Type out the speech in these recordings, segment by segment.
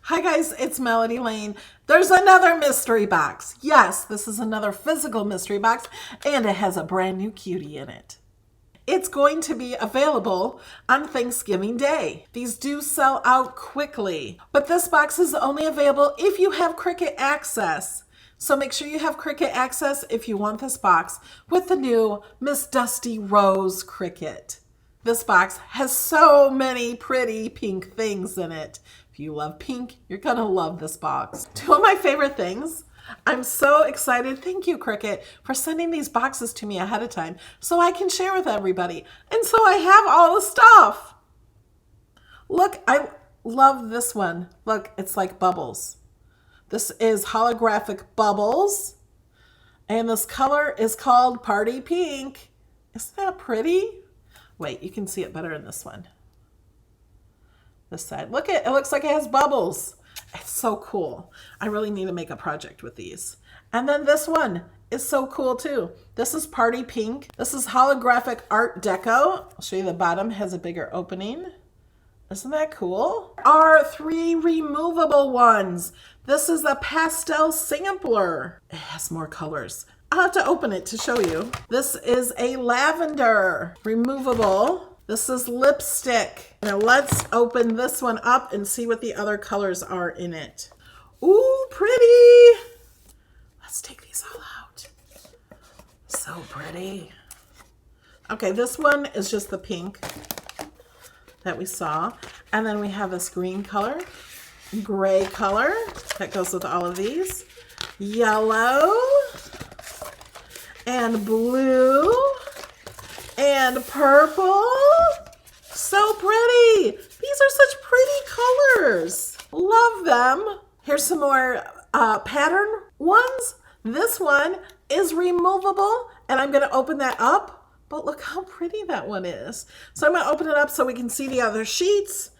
Hi guys, it's Melody Lane. There's another mystery box. Yes, this is another physical mystery box, and it has a brand new cutie in it. It's going to be available on Thanksgiving Day. These do sell out quickly, but this box is only available if you have Cricut access. So make sure you have Cricut access if you want this box with the new Miss Dusty Rose Cricut. This box has so many pretty pink things in it. If you love pink, you're gonna love this box. Two of my favorite things. I'm so excited. Thank you, Cricut, for sending these boxes to me ahead of time so I can share with everybody. And so I have all the stuff. Look, I love this one. Look, it's like bubbles. This is holographic bubbles. And this color is called Party Pink. Isn't that pretty? Wait, you can see it better in this one. This side. Look, it looks like it has bubbles. It's so cool. I really need to make a project with these. And then this one is so cool too. This is Party Pink. This is holographic Art Deco. I'll show you the bottom has a bigger opening. Isn't that cool? Our 3 removable ones. This is a pastel sampler. It has more colors. I'll have to open it to show you. This is a lavender removable. This is lipstick. Now let's open this one up and see what the other colors are in it. Ooh, pretty. Let's take these all out. So pretty. Okay, this one is just the pink that we saw. And then we have this green color, gray color that goes with all of these, yellow, and blue, and purple. So pretty. These are such pretty colors. Love them. Here's some more pattern ones. This one is removable, and I'm going to open that up. But look how pretty that one is. So I'm going to open it up so we can see the other sheets.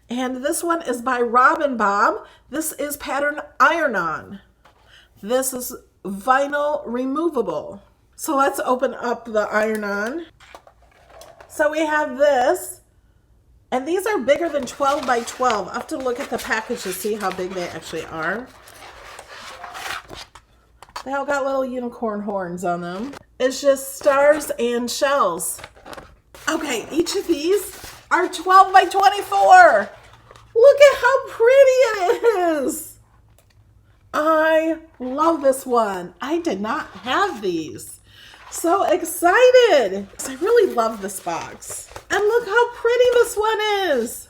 And this one is by Robin Bob. This is pattern iron-on. This is vinyl removable. So let's open up the iron-on. So we have this, and these are bigger than 12 by 12. I have to look at the package to see how big they actually are. They all got little unicorn horns on them. It's just stars and shells. Okay, each of these are 12 by 24. Look at how pretty it is. I love this one. I did not have these. So excited. I really love this box. And look how pretty this one is.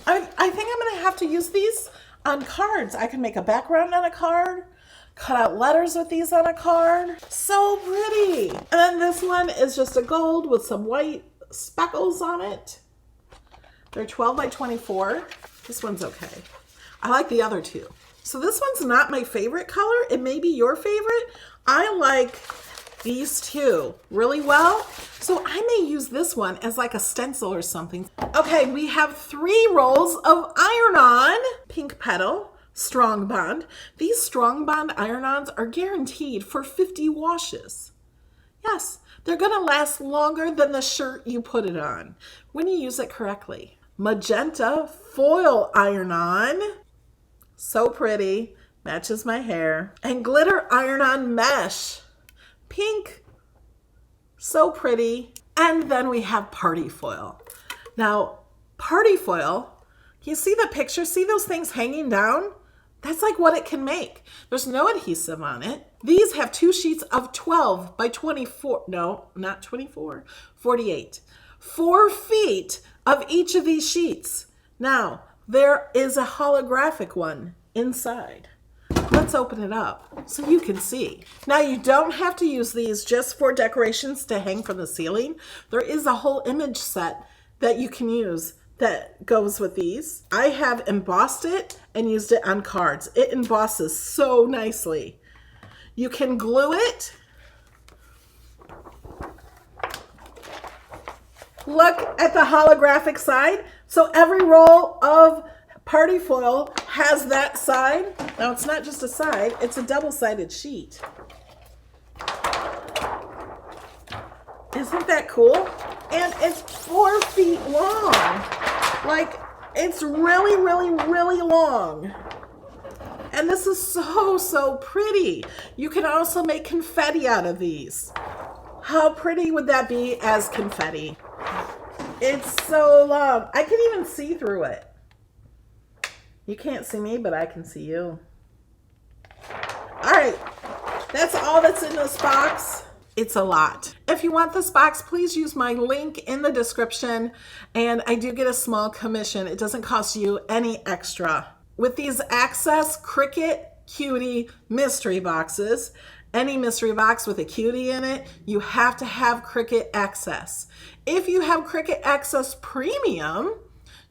I think I'm going to have to use these on cards. I can make a background on a card, cut out letters with these on a card. So pretty. And then this one is just a gold with some white speckles on it. They're 12 by 24. This one's okay. I like the other two. So this one's not my favorite color. It may be your favorite. I like these two really well. So I may use this one as like a stencil or something. Okay, we have 3 rolls of iron-on, pink petal, strong bond. These strong bond iron-ons are guaranteed for 50 washes. Yes, they're gonna last longer than the shirt you put it on when you use it correctly. Magenta foil iron-on. So pretty, matches my hair. And glitter iron-on mesh, pink, so pretty. And then we have party foil. Now, party foil, can you see the picture? See those things hanging down? That's like what it can make. There's no adhesive on it. These have 2 sheets of 12 by 24, no, not 24, 48. 4 feet of each of these sheets. Now, there is a holographic one inside. Let's open it up so you can see. Now you don't have to use these just for decorations to hang from the ceiling. There is a whole image set that you can use that goes with these. I have embossed it and used it on cards. It embosses so nicely. You can glue it. Look at the holographic side. So every roll of party foil has that side. Now it's not just a side, it's a double-sided sheet. Isn't that cool? And it's 4 feet long. Like, It's really, really, really long. And this is so, so pretty. You can also make confetti out of these. How pretty would that be as confetti? It's so long. I can even see through it. You can't see me, but I can see you. All right, that's all that's in this box. It's a lot. If you want this box, please use my link in the description, and I do get a small commission. It doesn't cost you any extra. With these Access Cricut Cutie mystery boxes, any mystery box with a cutie in it, you have to have Cricut Access. If you have Cricut Access Premium,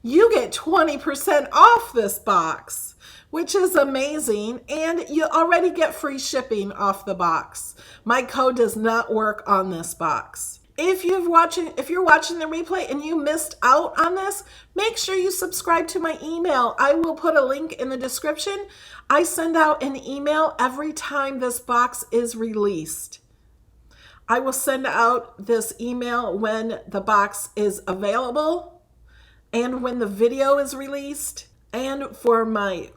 you get 20% off this box, which is amazing, and you already get free shipping off the box. My code does not work on this box. If you're watching the replay and you missed out on this, make sure you subscribe to my email. I will put a link in the description. I send out an email every time this box is released. I will send out this email when the box is available and when the video is released. And for my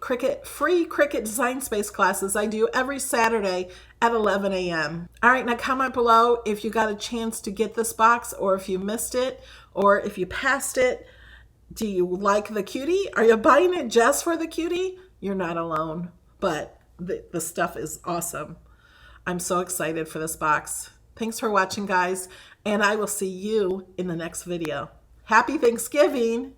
free Cricut Design Space classes, I do every Saturday at 11 a.m. All right, now comment below if you got a chance to get this box, or if you missed it, or if you passed it. Do you like the cutie? Are you buying it just for the cutie? You're not alone, but the stuff is awesome. I'm so excited for this box. Thanks for watching, guys, and I will see you in the next video. Happy Thanksgiving!